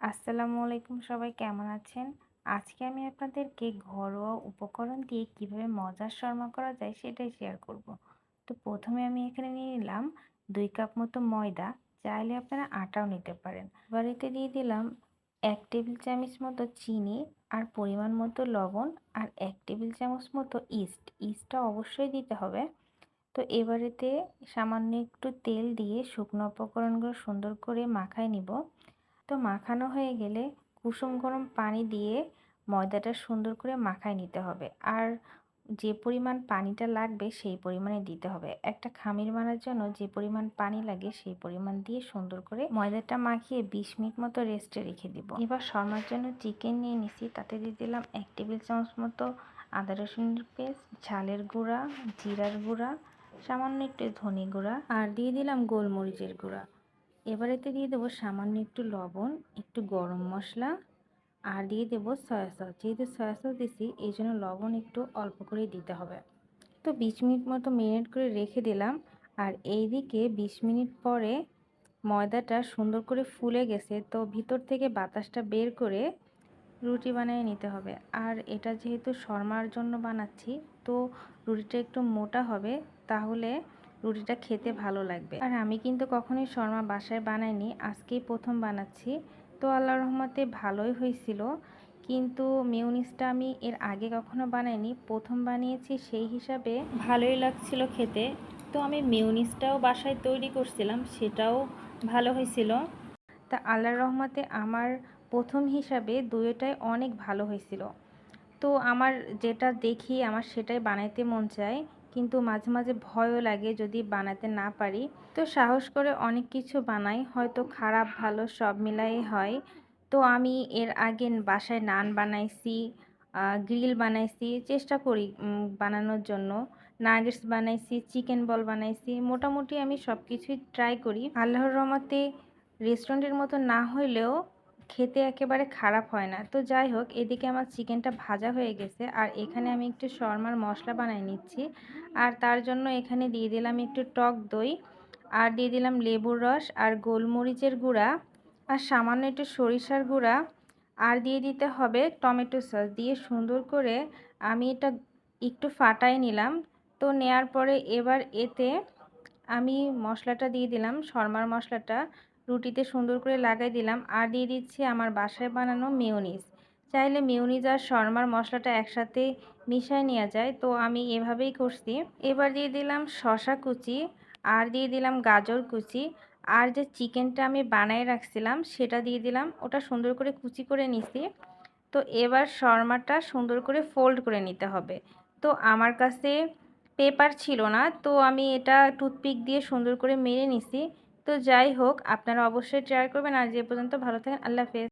আসসালামু আলাইকুম, সবাই কেমন আছেন? আজকে আমি আপনাদেরকে ঘরোয়া উপকরণ দিয়ে কিভাবে মজার শর্মা করা যায় সেটাই শেয়ার করব। তো প্রথমে আমি এখানে নিয়ে নিলাম 2 কাপ মতো ময়দা, চাইলে আপনারা আটাও নিতে পারেন। এবার এতে দিয়ে দিলাম 1 টেবিল চামচ মতো চিনি আর পরিমাণ মতো লবণ আর 1 টেবিল চামচ মতো ইস্টটা অবশ্যই দিতে হবে। তো এবার এতে সামান্য একটু তেল দিয়ে শুকনো উপকরণগুলো সুন্দর করে মাখায় নিব। তো মাখানো হয়ে গেলে কুসুম গরম পানি দিয়ে ময়দাটা সুন্দর করে মাখায় নিতে হবে। আর যে পরিমাণ পানিটা লাগবে সেই পরিমাণে দিতে হবে। একটা খামির বানার জন্য যে পরিমাণ পানি লাগে সেই পরিমাণ দিয়ে সুন্দর করে ময়দাটা মাখিয়ে 20 মিনিট মতো রেস্টে রেখে দিব। এবার শর্মার জন্য চিকেন নিয়ে নিছি, তাতে দিয়ে দিলাম 1 টেবিল চামচ মতো আদা রসুনের পেস্ট, ঝালের গুঁড়া, জিরার গুঁড়া, সামান্য একটু ধনে গুঁড়া আর দিয়ে দিলাম গোলমরিচের গুঁড়া। এবার এতে দিয়ে দেবো সামান্য একটু লবণ, একটু গরম মশলা আর দিয়ে দেবো সয়া সস। যেহেতু সয়া সস দিছি এই জন্য লবণ একটু অল্প করেই দিতে হবে। তো 20 মিনিট মতো মেরিনেট করে রেখে দিলাম। আর এইদিকে 20 মিনিট পরে ময়দাটা সুন্দর করে ফুলে গেছে, তো ভিতর থেকে বাতাসটা বের করে রুটি বানিয়ে নিতে হবে। আর এটা যেহেতু শর্মার জন্য বানাচ্ছি, তো রুটিটা একটু মোটা হবে, তাহলে রুটিটা খেতে ভালো লাগবে। আর আমি কিন্তু কখনোই শর্মা বাসায় বানাইনি, আজকেই প্রথম বানাচ্ছি। তো আল্লাহর রহমতে ভালোই হয়েছিল, কিন্তু মেয়োনিজটা আমি এর আগে কখনো বানাইনি, প্রথম বানিয়েছি, সেই হিসাবে ভালোই লাগছিল খেতে। তো আমি মেয়োনিজটাও বাসায় তৈরি করছিলাম, সেটাও ভালো হয়েছিল। তা আল্লাহর রহমতে আমার প্রথম হিসাবে দুইটাই অনেক ভালো হয়েছিল। তো আমার যেটা দেখি আমার সেটাই বানাইতে মন চায়, কিন্তু মাঝে মাঝে ভয়ও লাগে যদি বানাতে না পারি। তো সাহস করে অনেক কিছু বানাই, হয়তো খারাপ ভালো সব মিলাই হয়। তো আমি এর আগে বাসায় নান বানাইছি, গ্রিল বানাইছি, চেষ্টা করি বানানোর জন্য। নাগেটস বানাইছি, চিকেন বল বানাইছি, মোটামুটি আমি সব কিছুই ট্রাই করি। আল্লাহর রহমতে রেস্টুরেন্টের মতো না হইলেও খেতে একেবারে খারাপ হয় না। তো যাই হোক, এদিকে আমার চিকেনটা ভাজা হয়ে গেছে আর এখানে আমি একটু শর্মার মশলা বানিয়ে নিচ্ছি। আর তার জন্য এখানে দিয়ে দিলাম একটু টক দই আর দিয়ে দিলাম লেবুর রস আর গোলমরিচের গুঁড়া আর সামান্য একটু সরিষার গুঁড়া আর দিয়ে দিতে হবে টমেটো সস। দিয়ে সুন্দর করে আমি এটা একটু ফাটাই নিলাম। তো নেয়ার পরে এবার এতে আমি মশলাটা দিয়ে দিলাম, শর্মার মশলাটা রুটিতে সুন্দর করে লাগাই দিলাম আর দিয়ে দিচ্ছি আমার বাসায় বানানো মেয়োনিজ। চাইলে মেয়োনিজ আর শর্মার মশলাটা একসাথে মিশায় নেওয়া যায়, তো আমি এভাবেই করছি। এবার দিয়ে দিলাম শসা কুচি আর দিয়ে দিলাম গাজর কুচি আর যে চিকেনটা আমি বানায় রাখছিলাম সেটা দিয়ে দিলাম, ওটা সুন্দর করে কুচি করে নিছি। তো এবার শর্মাটা সুন্দর করে ফোল্ড করে নিতে হবে। তো আমার কাছে পেপার ছিল না, তো আমি এটা টুথপিক দিয়ে সুন্দর করে মেরে নিছি। তো যাই হোক, আপনারা অবশ্যই ট্রাই করবেন। আর যে পর্যন্ত ভালো থাকেন, আল্লাহ হাফেজ।